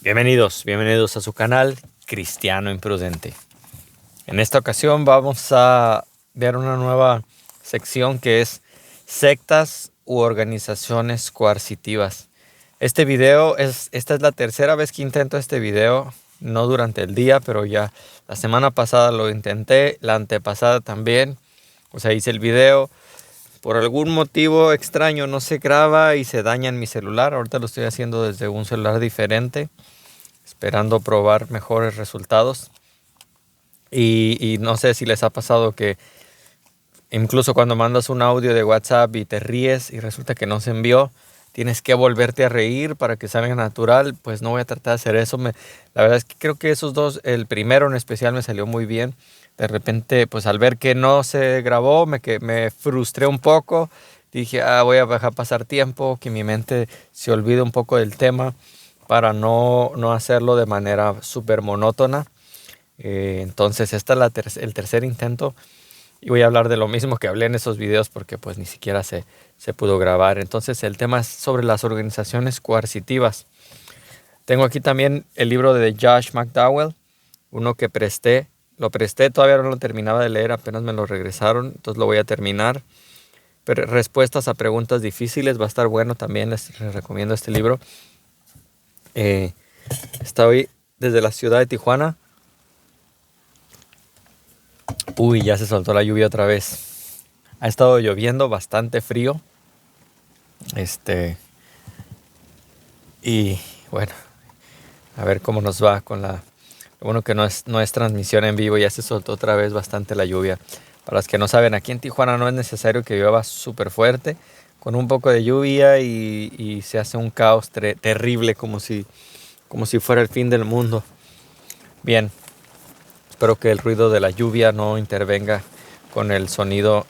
Bienvenidos a su canal Cristiano Imprudente. En esta ocasión vamos a ver una nueva sección que es sectas u organizaciones coercitivas. Esta es la tercera vez que intento este video, no durante el día, pero ya la semana pasada lo intenté, la antepasada también, hice el video. Por algún motivo extraño no se graba y se daña en mi celular. Ahorita lo estoy haciendo desde un celular diferente, esperando probar mejores resultados. Y no sé si les ha pasado que incluso cuando mandas un audio de WhatsApp y te ríes y resulta que no se envió, tienes que volverte a reír para que salga natural. Pues no voy a tratar de hacer eso. La verdad es que creo que esos dos, el primero en especial, me salió muy bien. De repente, pues al ver que no se grabó, me frustré un poco. Dije, voy a dejar pasar tiempo, que mi mente se olvide un poco del tema para no hacerlo de manera súper monótona. Entonces este es el tercer intento y voy a hablar de lo mismo que hablé en esos videos porque pues ni siquiera se pudo grabar. Entonces el tema es sobre las organizaciones coercitivas. Tengo aquí también el libro de Josh McDowell, uno que lo presté, todavía no lo terminaba de leer, apenas me lo regresaron, entonces lo voy a terminar. Pero respuestas a preguntas difíciles, va a estar bueno también, les recomiendo este libro. Estoy desde la ciudad de Tijuana. Uy, ya se soltó la lluvia otra vez. Ha estado lloviendo, bastante frío. Y bueno, a ver cómo nos va con Lo bueno que no es transmisión en vivo, ya se soltó otra vez bastante la lluvia. Para los que no saben, aquí en Tijuana no es necesario que llueva súper fuerte. Con un poco de lluvia y se hace un caos terrible, como si fuera el fin del mundo. Bien, espero que el ruido de la lluvia no intervenga con el sonido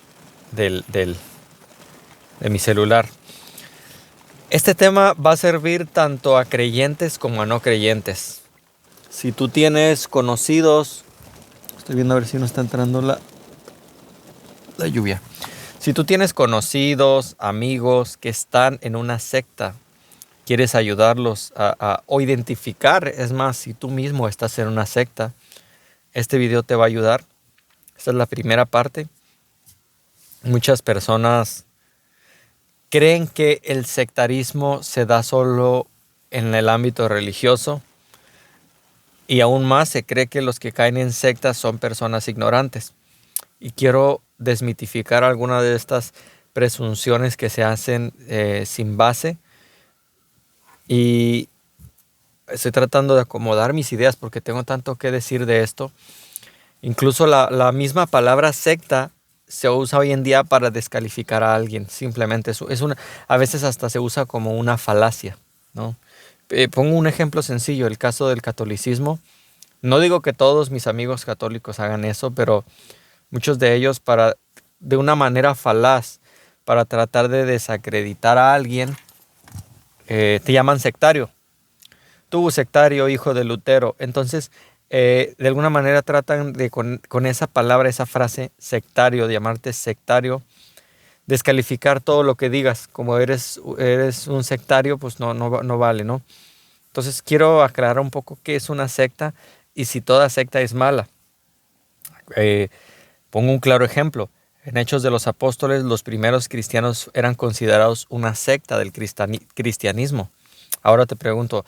de mi celular. Este tema va a servir tanto a creyentes como a no creyentes. Si tú tienes conocidos, estoy viendo a ver si no está entrando la lluvia. Si tú tienes conocidos, amigos que están en una secta, quieres ayudarlos o identificar, es más, si tú mismo estás en una secta, este video te va a ayudar. Esta es la primera parte. Muchas personas creen que el sectarismo se da solo en el ámbito religioso. Y aún más se cree que los que caen en sectas son personas ignorantes. Y quiero desmitificar algunas de estas presunciones que se hacen sin base. Y estoy tratando de acomodar mis ideas porque tengo tanto que decir de esto. Incluso la misma palabra secta se usa hoy en día para descalificar a alguien. Simplemente a veces hasta se usa como una falacia, ¿no? Pongo un ejemplo sencillo, el caso del catolicismo. No digo que todos mis amigos católicos hagan eso, pero muchos de ellos de una manera falaz, para tratar de desacreditar a alguien, te llaman sectario. Tú, sectario, hijo de Lutero. Entonces, de alguna manera tratan de con esa palabra, esa frase, sectario, de llamarte sectario, descalificar todo lo que digas. Como eres un sectario, pues no vale, ¿no? Entonces quiero aclarar un poco qué es una secta y si toda secta es mala. Pongo un claro ejemplo. En Hechos de los Apóstoles, los primeros cristianos eran considerados una secta del cristianismo. Ahora te pregunto,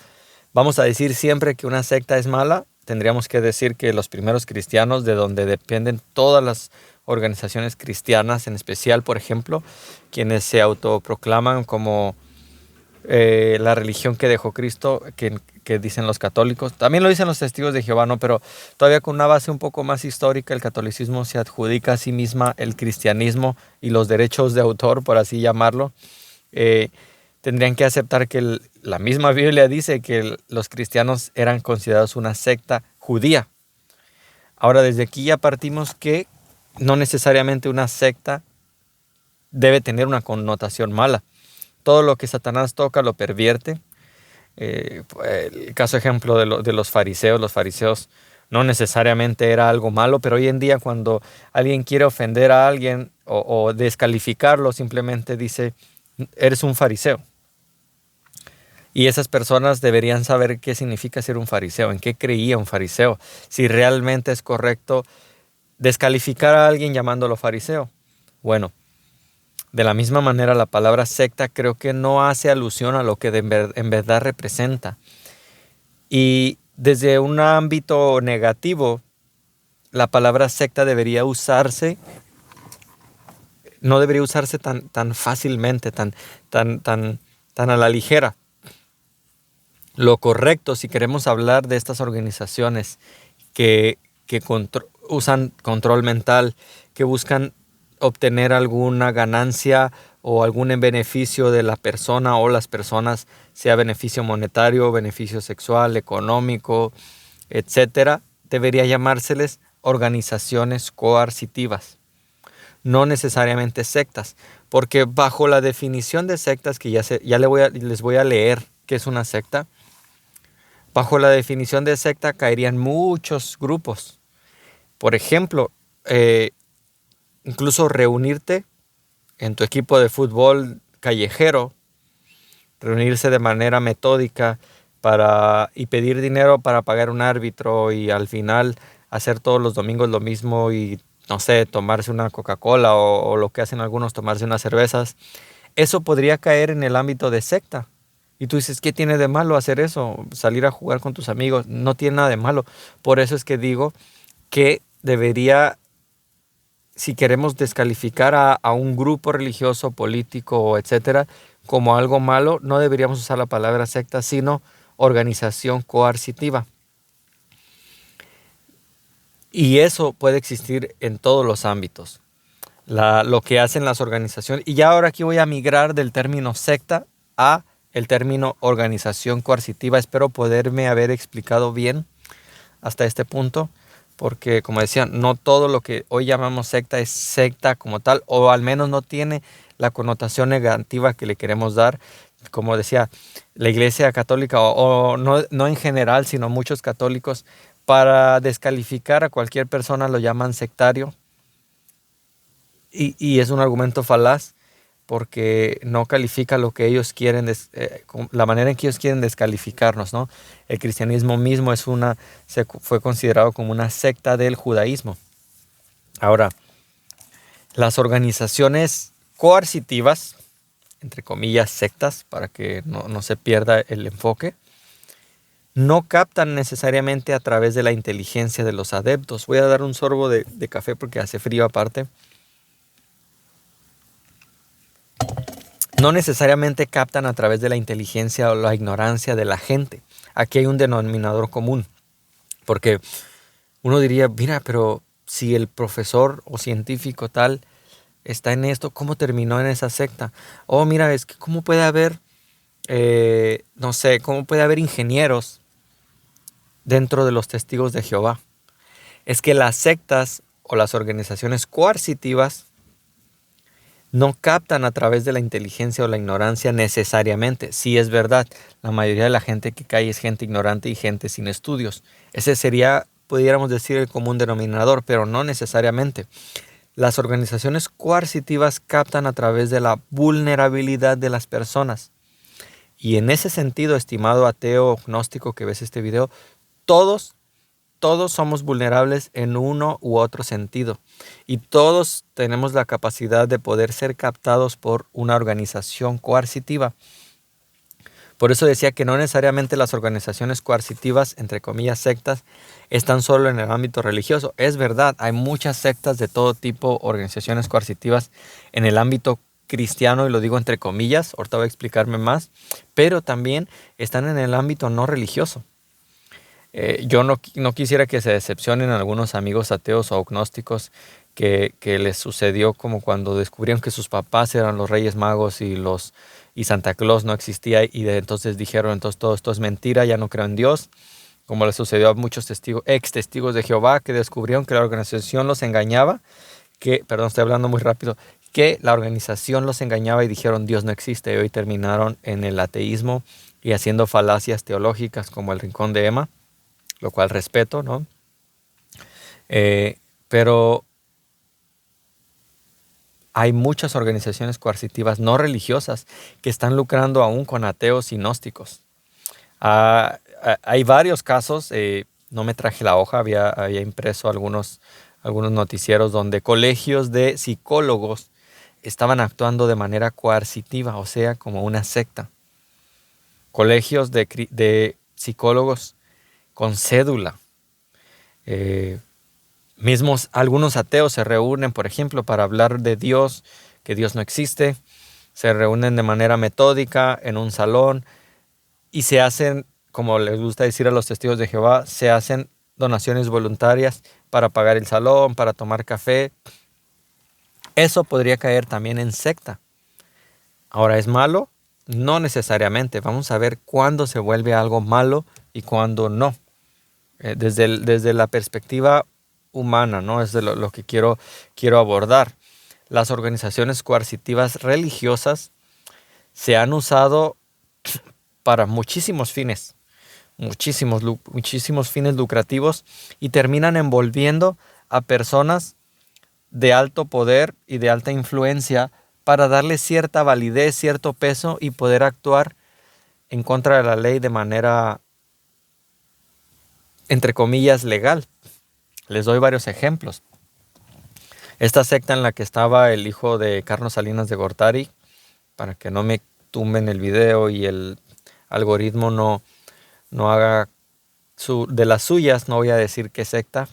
¿vamos a decir siempre que una secta es mala? Tendríamos que decir que los primeros cristianos, de donde dependen todas las organizaciones cristianas, en especial, por ejemplo, quienes se autoproclaman como la religión que dejó Cristo, que dicen los católicos. También lo dicen los testigos de Jehová, ¿no? Pero todavía con una base un poco más histórica, el catolicismo se adjudica a sí misma el cristianismo y los derechos de autor, por así llamarlo. Tendrían que aceptar que la misma Biblia dice que los cristianos eran considerados una secta judía. Ahora, desde aquí ya partimos que no necesariamente una secta debe tener una connotación mala. Todo lo que Satanás toca lo pervierte. El caso ejemplo de los fariseos no necesariamente era algo malo, pero hoy en día cuando alguien quiere ofender a alguien o descalificarlo, simplemente dice, eres un fariseo. Y esas personas deberían saber qué significa ser un fariseo, en qué creía un fariseo, si realmente es correcto descalificar a alguien llamándolo fariseo. Bueno, de la misma manera la palabra secta creo que no hace alusión a lo que en verdad representa. Y desde un ámbito negativo, la palabra secta debería usarse, no debería usarse tan fácilmente, tan a la ligera. Lo correcto, si queremos hablar de estas organizaciones que usan control mental, que buscan obtener alguna ganancia o algún beneficio de la persona o las personas, sea beneficio monetario, beneficio sexual, económico, etcétera, debería llamárseles organizaciones coercitivas, no necesariamente sectas, porque bajo la definición de sectas, que les voy a leer qué es una secta. Bajo la definición de secta caerían muchos grupos. Por ejemplo, incluso reunirte en tu equipo de fútbol callejero, reunirse de manera metódica y pedir dinero para pagar un árbitro y al final hacer todos los domingos lo mismo y, no sé, tomarse una Coca-Cola o lo que hacen algunos, tomarse unas cervezas. Eso podría caer en el ámbito de secta. Y tú dices, ¿qué tiene de malo hacer eso? Salir a jugar con tus amigos, no tiene nada de malo. Por eso es que digo que debería, si queremos descalificar a un grupo religioso, político, etcétera, como algo malo, no deberíamos usar la palabra secta, sino organización coercitiva. Y eso puede existir en todos los ámbitos. Lo que hacen las organizaciones. Y ya ahora aquí voy a migrar del término secta a el término organización coercitiva. Espero poderme haber explicado bien hasta este punto, porque como decía, no todo lo que hoy llamamos secta es secta como tal, o al menos no tiene la connotación negativa que le queremos dar. Como decía, la Iglesia Católica, o no en general, sino muchos católicos, para descalificar a cualquier persona lo llaman sectario. Y es un argumento falaz, porque no califica lo que ellos quieren, la manera en que ellos quieren descalificarnos, ¿no? El cristianismo mismo fue considerado como una secta del judaísmo. Ahora, las organizaciones coercitivas, entre comillas sectas, para que no se pierda el enfoque, no captan necesariamente a través de la inteligencia de los adeptos. Voy a dar un sorbo de café porque hace frío aparte. No necesariamente captan a través de la inteligencia o la ignorancia de la gente. Aquí hay un denominador común. Porque uno diría, mira, pero si el profesor o científico tal está en esto, ¿cómo terminó en esa secta? Oh, mira, es que cómo puede haber, no sé, cómo puede haber ingenieros dentro de los testigos de Jehová. Es que las sectas o las organizaciones coercitivas no captan a través de la inteligencia o la ignorancia necesariamente. Sí, es verdad, la mayoría de la gente que cae es gente ignorante y gente sin estudios. Ese sería, pudiéramos decir, el común denominador, pero no necesariamente. Las organizaciones coercitivas captan a través de la vulnerabilidad de las personas. Y en ese sentido, estimado ateo o gnóstico que ves este video, todos somos vulnerables en uno u otro sentido y todos tenemos la capacidad de poder ser captados por una organización coercitiva. Por eso decía que no necesariamente las organizaciones coercitivas, entre comillas sectas, están solo en el ámbito religioso. Es verdad, hay muchas sectas de todo tipo, organizaciones coercitivas en el ámbito cristiano, y lo digo entre comillas, ahorita voy a explicarme más, pero también están en el ámbito no religioso. Yo no quisiera que se decepcionen algunos amigos ateos o agnósticos que les sucedió como cuando descubrieron que sus papás eran los Reyes Magos y Santa Claus no existía, y entonces dijeron, entonces todo esto es mentira, ya no creo en Dios, como le sucedió a muchos ex testigos de Jehová que descubrieron que la organización los engañaba, estoy hablando muy rápido, que la organización los engañaba y dijeron Dios no existe, y hoy terminaron en el ateísmo y haciendo falacias teológicas como el Rincón de Emma, lo cual respeto, ¿no? Pero hay muchas organizaciones coercitivas no religiosas que están lucrando aún con ateos y gnósticos. Hay varios casos, no me traje la hoja, había impreso algunos noticieros donde colegios de psicólogos estaban actuando de manera coercitiva, o sea, como una secta. Colegios de psicólogos con cédula. Eh, Mismos algunos ateos se reúnen, por ejemplo, para hablar de Dios, que Dios no existe. Se reúnen de manera metódica en un salón y se hacen, como les gusta decir a los testigos de Jehová, se hacen donaciones voluntarias para pagar el salón, para tomar café. Eso podría caer también en secta. Ahora, ¿es malo? No necesariamente. Vamos a ver cuándo se vuelve algo malo y cuándo no. Desde la perspectiva humana, ¿no? Es de lo que quiero abordar. Las organizaciones coercitivas religiosas se han usado para muchísimos fines lucrativos y terminan envolviendo a personas de alto poder y de alta influencia para darle cierta validez, cierto peso y poder actuar en contra de la ley de manera, entre comillas, legal. Les doy varios ejemplos. Esta secta en la que estaba el hijo de Carlos Salinas de Gortari, para que no me tumben el video y el algoritmo no haga de las suyas, no voy a decir qué secta,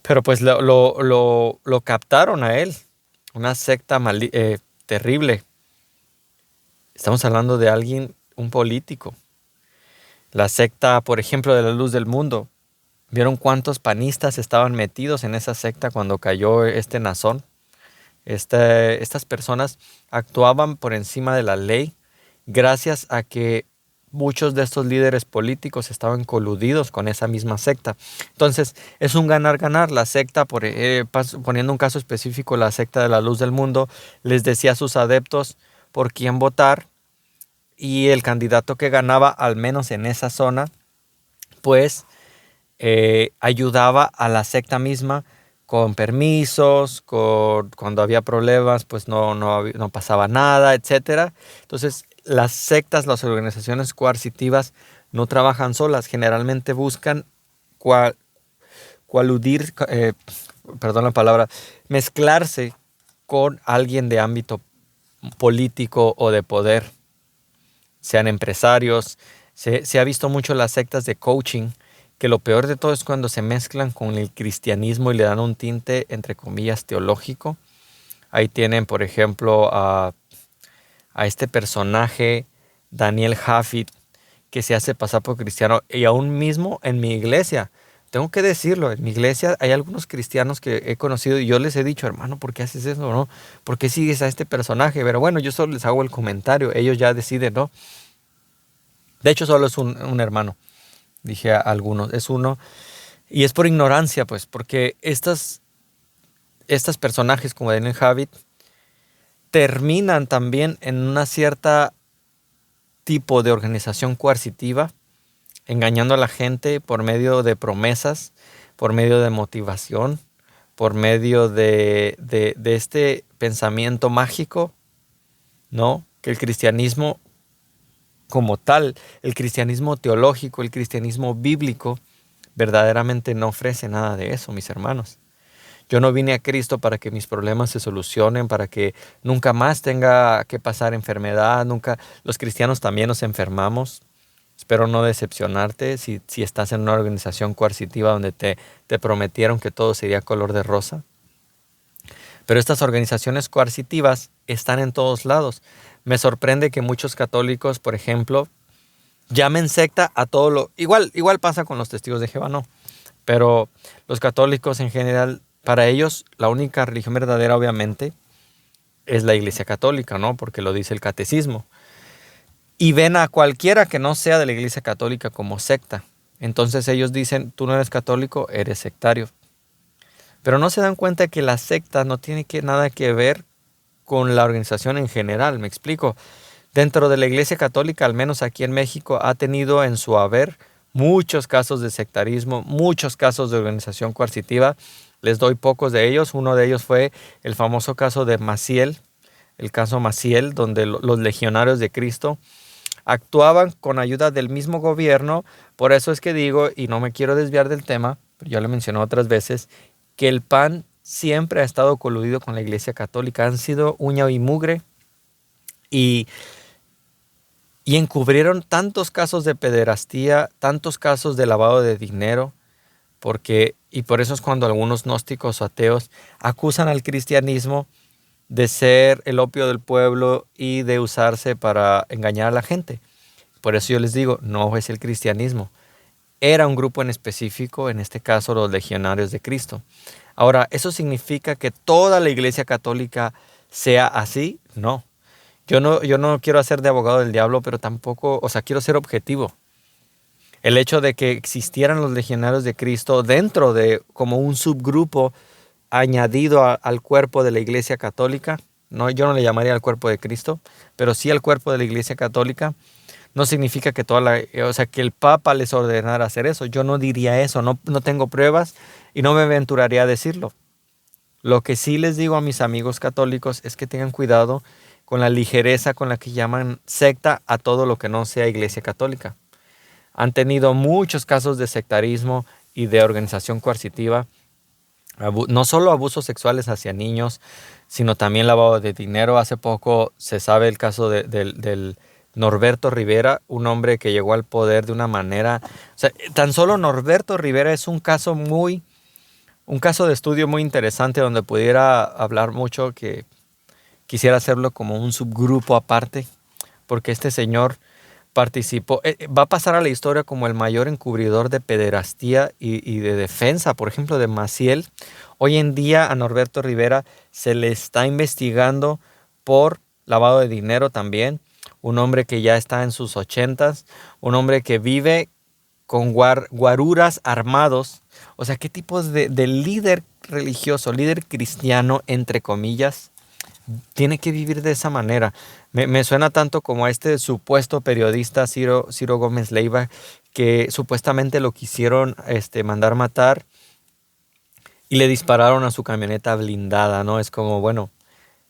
pero pues lo captaron a él, una secta terrible. Estamos hablando de alguien, un político. La secta, por ejemplo, de la Luz del Mundo. ¿Vieron cuántos panistas estaban metidos en esa secta cuando cayó Nazón? Estas personas actuaban por encima de la ley gracias a que muchos de estos líderes políticos estaban coludidos con esa misma secta. Entonces, es un ganar-ganar. La secta, poniendo un caso específico, la secta de la Luz del Mundo, les decía a sus adeptos por quién votar y el candidato que ganaba, al menos en esa zona, pues ayudaba a la secta misma con permisos, cuando había problemas, pues no pasaba nada, etcétera. Entonces, las sectas, las organizaciones coercitivas no trabajan solas, generalmente buscan coaludir, perdón la palabra, mezclarse con alguien de ámbito político o de poder, sean empresarios. Se ha visto mucho las sectas de coaching, que lo peor de todo es cuando se mezclan con el cristianismo y le dan un tinte, entre comillas, teológico. Ahí tienen, por ejemplo, a este personaje, Daniel Hafid, que se hace pasar por cristiano. Y aún mismo en mi iglesia, tengo que decirlo, en mi iglesia hay algunos cristianos que he conocido y yo les he dicho, hermano, ¿por qué haces eso? ¿No? ¿Por qué sigues a este personaje? Pero bueno, yo solo les hago el comentario, ellos ya deciden, ¿no? De hecho, solo es un hermano. Dije a algunos, es uno. Y es por ignorancia, pues, porque estos personajes como Daniel Hafid terminan también en una cierta tipo de organización coercitiva, engañando a la gente por medio de promesas, por medio de motivación, por medio de este pensamiento mágico, ¿no? Que el cristianismo como tal, el cristianismo teológico, el cristianismo bíblico, verdaderamente no ofrece nada de eso, mis hermanos. Yo no vine a Cristo para que mis problemas se solucionen, para que nunca más tenga que pasar enfermedad, nunca. Los cristianos también nos enfermamos. Espero no decepcionarte si estás en una organización coercitiva donde te prometieron que todo sería color de rosa. Pero estas organizaciones coercitivas están en todos lados. Me sorprende que muchos católicos, por ejemplo, llamen secta a todo lo... Igual pasa con los testigos de Jehová, no. Pero los católicos en general, para ellos, la única religión verdadera, obviamente, es la Iglesia Católica, ¿no? Porque lo dice el catecismo. Y ven a cualquiera que no sea de la Iglesia Católica como secta. Entonces ellos dicen, tú no eres católico, eres sectario. Pero no se dan cuenta que la secta no tiene nada que ver con la organización en general. Me explico. Dentro de la Iglesia Católica, al menos aquí en México, ha tenido en su haber muchos casos de sectarismo, muchos casos de organización coercitiva. Les doy pocos de ellos. Uno de ellos fue el famoso caso de Maciel, el caso Maciel, donde los legionarios de Cristo actuaban con ayuda del mismo gobierno. Por eso es que digo, y no me quiero desviar del tema, pero ya lo mencioné otras veces, que el PAN siempre ha estado coludido con la Iglesia Católica. Han sido uña y mugre y, y encubrieron tantos casos de pederastía, tantos casos de lavado de dinero, y por eso es cuando algunos gnósticos o ateos acusan al cristianismo de ser el opio del pueblo y de usarse para engañar a la gente. Por eso yo les digo, no es el cristianismo. Era un grupo en específico, en este caso los legionarios de Cristo. Ahora, ¿eso significa que toda la Iglesia Católica sea así? No. Yo no quiero hacer de abogado del diablo, pero tampoco, o sea, quiero ser objetivo. El hecho de que existieran los legionarios de Cristo dentro de como un subgrupo añadido al cuerpo de la Iglesia Católica, no, yo no le llamaría al cuerpo de Cristo, pero sí al cuerpo de la Iglesia Católica, no significa que o sea, que el Papa les ordenara hacer eso. Yo no diría eso, no tengo pruebas y no me aventuraría a decirlo. Lo que sí les digo a mis amigos católicos es que tengan cuidado con la ligereza con la que llaman secta a todo lo que no sea Iglesia Católica. Han tenido muchos casos de sectarismo y de organización coercitiva, no solo abusos sexuales hacia niños, sino también lavado de dinero. Hace poco se sabe el caso del Norberto Rivera, un hombre que llegó al poder de una manera, o sea, tan solo Norberto Rivera es un caso de estudio muy interesante donde pudiera hablar mucho, que quisiera hacerlo como un subgrupo aparte, porque este señor participó, va a pasar a la historia como el mayor encubridor de pederastía y de defensa, por ejemplo, de Maciel. Hoy en día a Norberto Rivera se le está investigando por lavado de dinero también. Un hombre que ya está en sus 80s, un hombre que vive con guaruras armados. O sea, ¿qué tipo de líder religioso, líder cristiano, entre comillas, tiene que vivir de esa manera? Me suena tanto como a este supuesto periodista Ciro Gómez Leiva, que supuestamente lo quisieron mandar matar y le dispararon a su camioneta blindada, ¿no? Es como, bueno,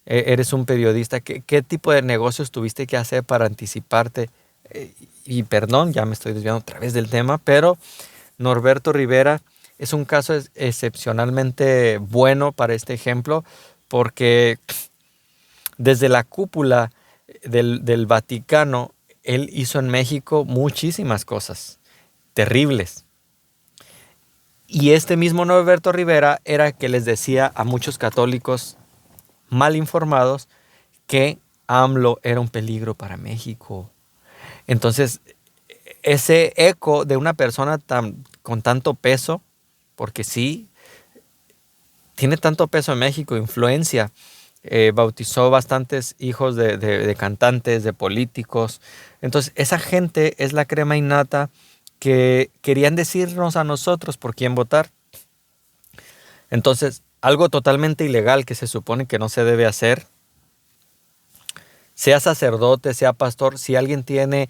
eres un periodista, ¿qué tipo de negocios tuviste que hacer para anticiparte? Y perdón, ya me estoy desviando otra vez del tema, pero Norberto Rivera es un caso excepcionalmente bueno para este ejemplo, porque desde la cúpula del Vaticano, él hizo en México muchísimas cosas terribles. Y este mismo Norberto Rivera era el que les decía a muchos católicos mal informados que AMLO era un peligro para México. Entonces, ese eco de una persona con tanto peso, porque sí, tiene tanto peso en México, influencia, bautizó bastantes hijos de cantantes, de políticos. Entonces, esa gente es la crema innata que querían decirnos a nosotros por quién votar. Entonces, algo totalmente ilegal que se supone que no se debe hacer, sea sacerdote, sea pastor, si alguien tiene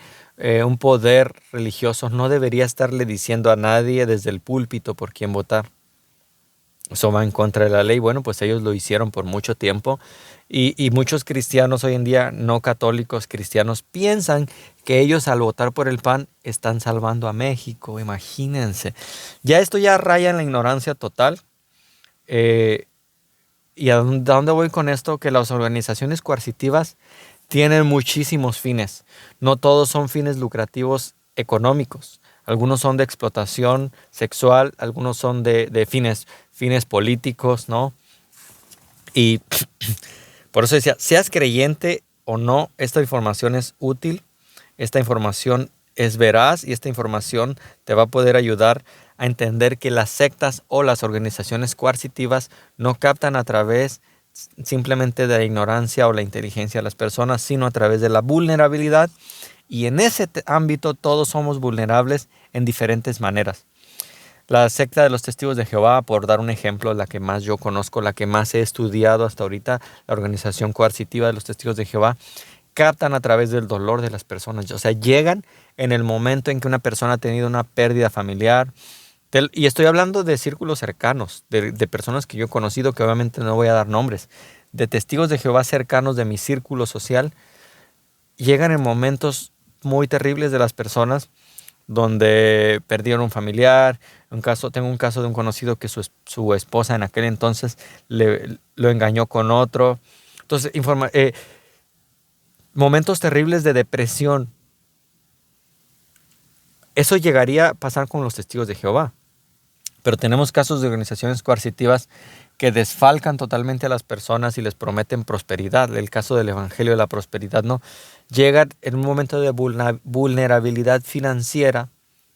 un poder religioso, no debería estarle diciendo a nadie desde el púlpito por quién votar. Eso va en contra de la ley. Bueno, pues ellos lo hicieron por mucho tiempo y muchos cristianos hoy en día, no católicos, cristianos, piensan que ellos al votar por el PAN están salvando a México. Imagínense. Ya esto ya raya en la ignorancia total. ¿Y a dónde voy con esto? Que las organizaciones coercitivas tienen muchísimos fines. No todos son fines lucrativos económicos. Algunos son de explotación sexual, algunos son de fines políticos, ¿no? Y por eso decía, seas creyente o no, esta información es útil, esta información es veraz y esta información te va a poder ayudar a entender que las sectas o las organizaciones coercitivas no captan a través simplemente de la ignorancia o la inteligencia de las personas, sino a través de la vulnerabilidad. Y en ese ámbito todos somos vulnerables en diferentes maneras. La secta de los Testigos de Jehová, por dar un ejemplo, la que más yo conozco, la que más he estudiado hasta ahorita, la organización coercitiva de los Testigos de Jehová, captan a través del dolor de las personas. O sea, llegan en el momento en que una persona ha tenido una pérdida familiar. Y estoy hablando de círculos cercanos, de personas que yo he conocido, que obviamente no voy a dar nombres, de testigos de Jehová cercanos de mi círculo social. Llegan en momentos muy terribles de las personas donde perdieron un familiar. Tengo un caso de un conocido que su esposa en aquel entonces lo engañó con otro. Entonces, momentos terribles de depresión. Eso llegaría a pasar con los testigos de Jehová. Pero tenemos casos de organizaciones coercitivas que desfalcan totalmente a las personas y les prometen prosperidad. El caso del Evangelio de la Prosperidad, ¿no? Llegan en un momento de vulnerabilidad financiera,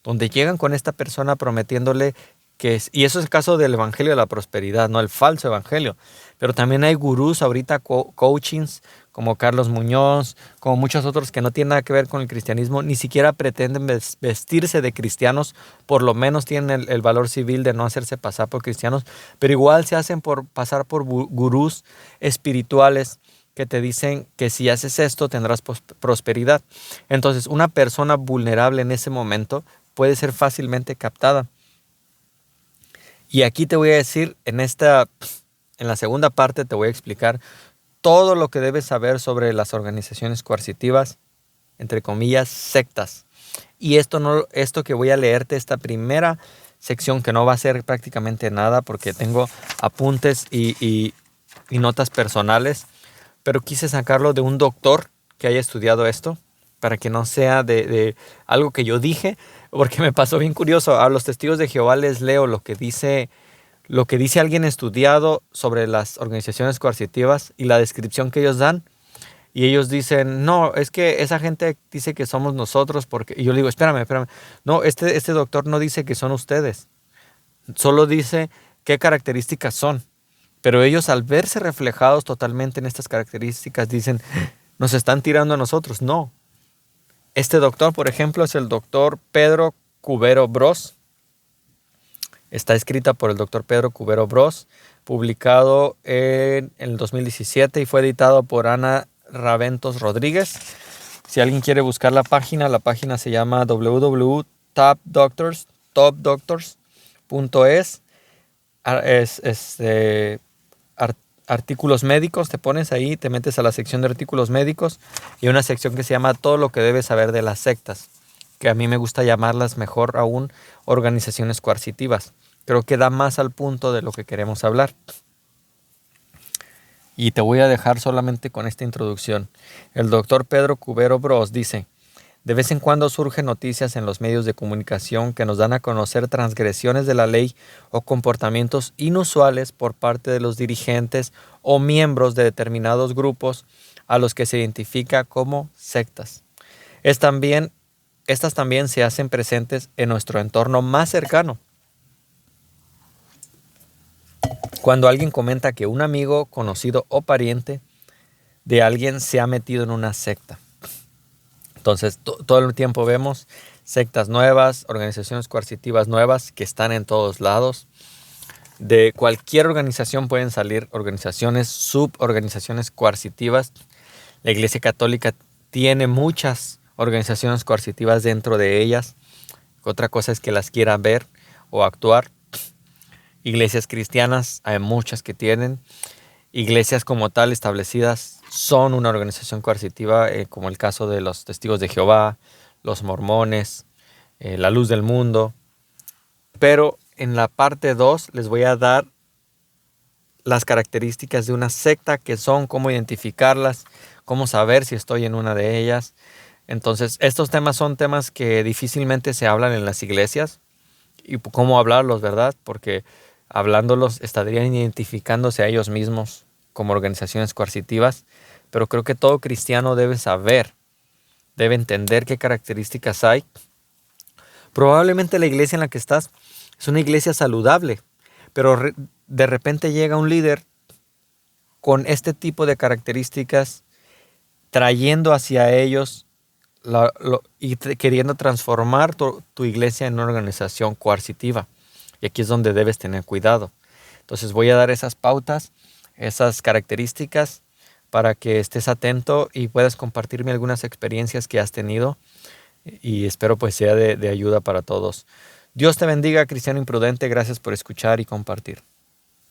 donde llegan con esta persona prometiéndole y eso es el caso del Evangelio de la Prosperidad, no el falso evangelio. Pero también hay gurús ahorita, coachings, como Carlos Muñoz, como muchos otros que no tienen nada que ver con el cristianismo, ni siquiera pretenden vestirse de cristianos, por lo menos tienen el valor civil de no hacerse pasar por cristianos, pero igual se hacen pasar por gurús espirituales que te dicen que si haces esto tendrás prosperidad. Entonces, una persona vulnerable en ese momento puede ser fácilmente captada. Y aquí te voy a decir, en la segunda parte te voy a explicar todo lo que debes saber sobre las organizaciones coercitivas, entre comillas, sectas. Y esto que voy a leerte, esta primera sección, que no va a ser prácticamente nada porque tengo apuntes y notas personales, pero quise sacarlo de un doctor que haya estudiado esto, para que no sea de algo que yo dije, porque me pasó bien curioso. A los testigos de Jehová les leo lo que dice alguien estudiado sobre las organizaciones coercitivas y la descripción que ellos dan. Y ellos dicen, no, es que esa gente dice que somos nosotros, porque... Y yo le digo, espérame. No, este doctor no dice que son ustedes. Solo dice qué características son. Pero ellos, al verse reflejados totalmente en estas características, dicen, nos están tirando a nosotros. No. Este doctor, por ejemplo, es el doctor Pedro Cubero Bros. Está escrita por el doctor Pedro Cubero Bros, publicado en el 2017 y fue editado por Ana Raventos Rodríguez. Si alguien quiere buscar la página se llama www.topdoctors.es. Artículos médicos, te pones ahí, te metes a la sección de artículos médicos y una sección que se llama todo lo que debes saber de las sectas, que a mí me gusta llamarlas mejor aún organizaciones coercitivas. Creo que da más al punto de lo que queremos hablar. Y te voy a dejar solamente con esta introducción. El doctor Pedro Cubero Bros dice, de vez en cuando surgen noticias en los medios de comunicación que nos dan a conocer transgresiones de la ley o comportamientos inusuales por parte de los dirigentes o miembros de determinados grupos a los que se identifica como sectas. Estas también se hacen presentes en nuestro entorno más cercano. Cuando alguien comenta que un amigo, conocido o pariente de alguien se ha metido en una secta. Entonces, todo el tiempo vemos sectas nuevas, organizaciones coercitivas nuevas que están en todos lados. De cualquier organización pueden salir organizaciones, suborganizaciones coercitivas. La Iglesia Católica tiene muchas organizaciones coercitivas dentro de ellas. Otra cosa es que las quiera ver o actuar. Iglesias cristianas, hay muchas que tienen. Iglesias como tal establecidas son una organización coercitiva, como el caso de los Testigos de Jehová, los Mormones, la Luz del Mundo. Pero en la parte 2 les voy a dar las características de una secta, que son, cómo identificarlas, cómo saber si estoy en una de ellas. Entonces, estos temas son temas que difícilmente se hablan en las iglesias. Y cómo hablarlos, ¿verdad? Porque hablándolos estarían identificándose a ellos mismos como organizaciones coercitivas. Pero creo que todo cristiano debe saber, debe entender qué características hay. Probablemente la iglesia en la que estás es una iglesia saludable, pero de repente llega un líder con este tipo de características, trayendo hacia ellos y queriendo transformar tu iglesia en una organización coercitiva. Y aquí es donde debes tener cuidado. Entonces voy a dar esas pautas, esas características, para que estés atento y puedas compartirme algunas experiencias que has tenido. Y espero pues sea de ayuda para todos. Dios te bendiga, cristiano imprudente. Gracias por escuchar y compartir.